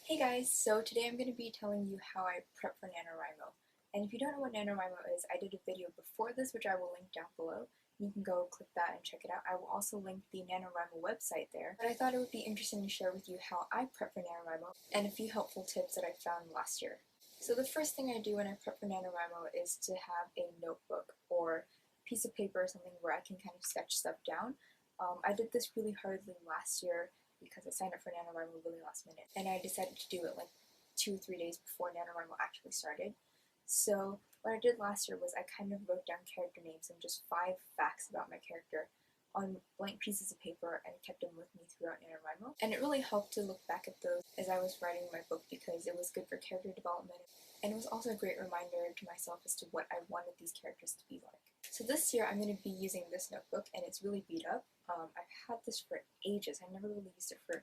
Hey guys, so today I'm going to be telling you how I prep for NaNoWriMo. And if you don't know what NaNoWriMo is, I did a video before this which I will link down below. You can go click that and check it out. I will also link the NaNoWriMo website there. But I thought it would be interesting to share with you how I prep for NaNoWriMo and a few helpful tips that I found last year. So the first thing I do when I prep for NaNoWriMo is to have a notebook or piece of paper or something where I can kind of sketch stuff down. I did this really hurriedly last year because I signed up for NaNoWriMo really last minute, and I decided to do it like 2 or 3 days before NaNoWriMo actually started. So what I did last year was I kind of wrote down character names and just 5 facts about my character on blank pieces of paper and kept them with me throughout NaNoWriMo. And it really helped to look back at those as I was writing my book because it was good for character development, and it was also a great reminder to myself as to what I wanted these characters to be like. So this year I'm going to be using this notebook, and it's really beat up. I've had this for ages. I never really used it for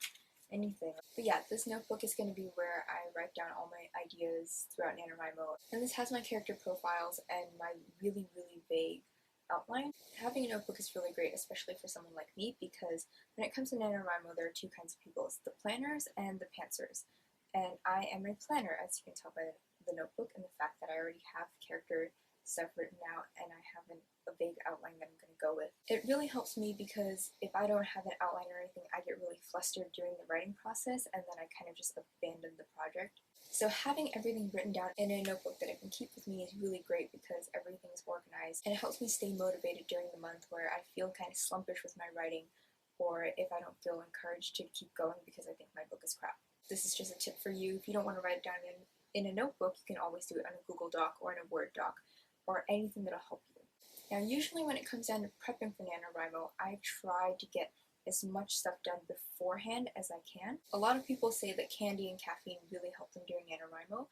anything. But yeah, this notebook is going to be where I write down all my ideas throughout NaNoWriMo. And this has my character profiles and my really vague outline. Having a notebook is really great, especially for someone like me, because when it comes to NaNoWriMo, there are 2 kinds of people. It's the planners and the pantsers. And I am a planner, as you can tell by the notebook and the fact that I already have character stuff written out and I have a vague outline that I'm going to go with. It really helps me because if I don't have an outline or anything, I get really flustered during the writing process and then I kind of just abandon the project. So having everything written down in a notebook that I can keep with me is really great because everything's organized, and it helps me stay motivated during the month where I feel kind of slumpish with my writing, or if I don't feel encouraged to keep going because I think my book is crap. This is just a tip for you. If you don't want to write it down in a notebook, you can always do it on a Google Doc or in a Word doc, or anything that'll help you. Now, usually when it comes down to prepping for NaNoWriMo, I try to get as much stuff done beforehand as I can. A lot of people say that candy and caffeine really help them during NaNoWriMo.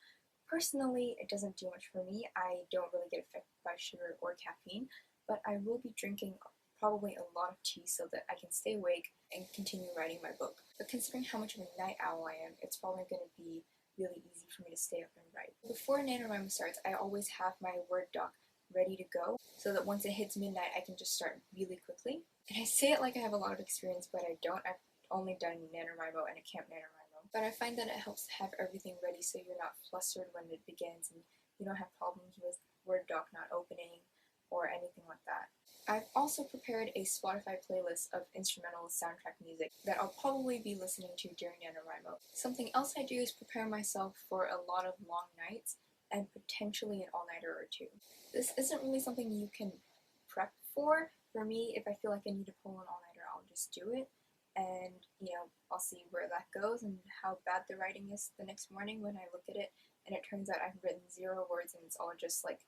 Personally, it doesn't do much for me. I don't really get affected by sugar or caffeine, but I will be drinking probably a lot of tea so that I can stay awake and continue writing my book. But considering how much of a night owl I am, it's probably going to be really easy for me to stay up and write. Before NaNoWriMo starts, I always have my Word doc ready to go so that once it hits midnight, I can just start really quickly. And I say it like I have a lot of experience, but I don't. I've only done NaNoWriMo and a Camp NaNoWriMo. But I find that it helps to have everything ready so you're not flustered when it begins and you don't have problems with Word doc not opening or anything like that. I've also prepared a Spotify playlist of instrumental soundtrack music that I'll probably be listening to during NaNoWriMo. Something else I do is prepare myself for a lot of long nights and potentially an all-nighter or 2. This isn't really something you can prep for. For me, if I feel like I need to pull an all-nighter, I'll just do it. And, I'll see where that goes and how bad the writing is the next morning when I look at it and it turns out I've written 0 words and it's all just like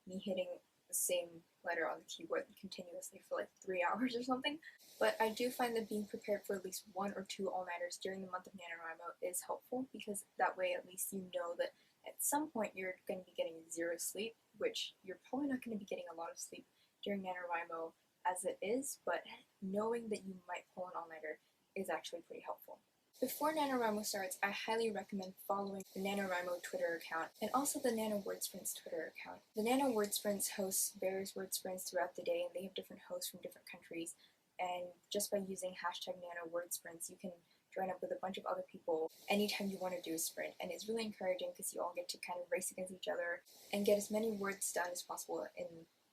me hitting the same letter on the keyboard continuously for like 3 hours or something. But I do find that being prepared for at least 1 or 2 all-nighters during the month of NaNoWriMo is helpful because that way at least you know that at some point you're going to be getting 0 sleep, which you're probably not going to be getting a lot of sleep during NaNoWriMo as it is, but knowing that you might pull an all-nighter is actually pretty helpful. Before NaNoWriMo starts, I highly recommend following the NaNoWriMo Twitter account and also the NaNoWordSprints Twitter account. The NaNoWordSprints hosts various word sprints throughout the day, and they have different hosts from different countries. And just by using hashtag NaNoWordSprints, you can join up with a bunch of other people anytime you want to do a sprint. And it's really encouraging because you all get to kind of race against each other and get as many words done as possible in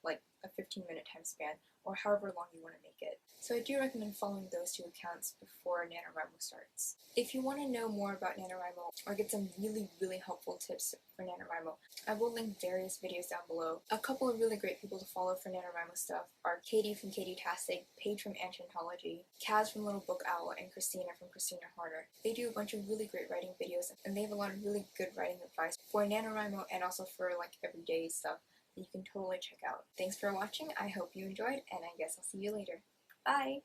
like a 15-minute time span, or however long you want to make it. So I do recommend following those 2 accounts before NaNoWriMo starts. If you want to know more about NaNoWriMo or get some really helpful tips for NaNoWriMo, I will link various videos down below. A couple of really great people to follow for NaNoWriMo stuff are Katie from Katie-tastic, Paige from Anthology, Kaz from Little Book Owl, and Christina from Christina Harder. They do a bunch of really great writing videos, and they have a lot of really good writing advice for NaNoWriMo and also for like everyday stuff that you can totally check out. Thanks for watching. I hope you enjoyed, and I guess I'll see you later. Bye!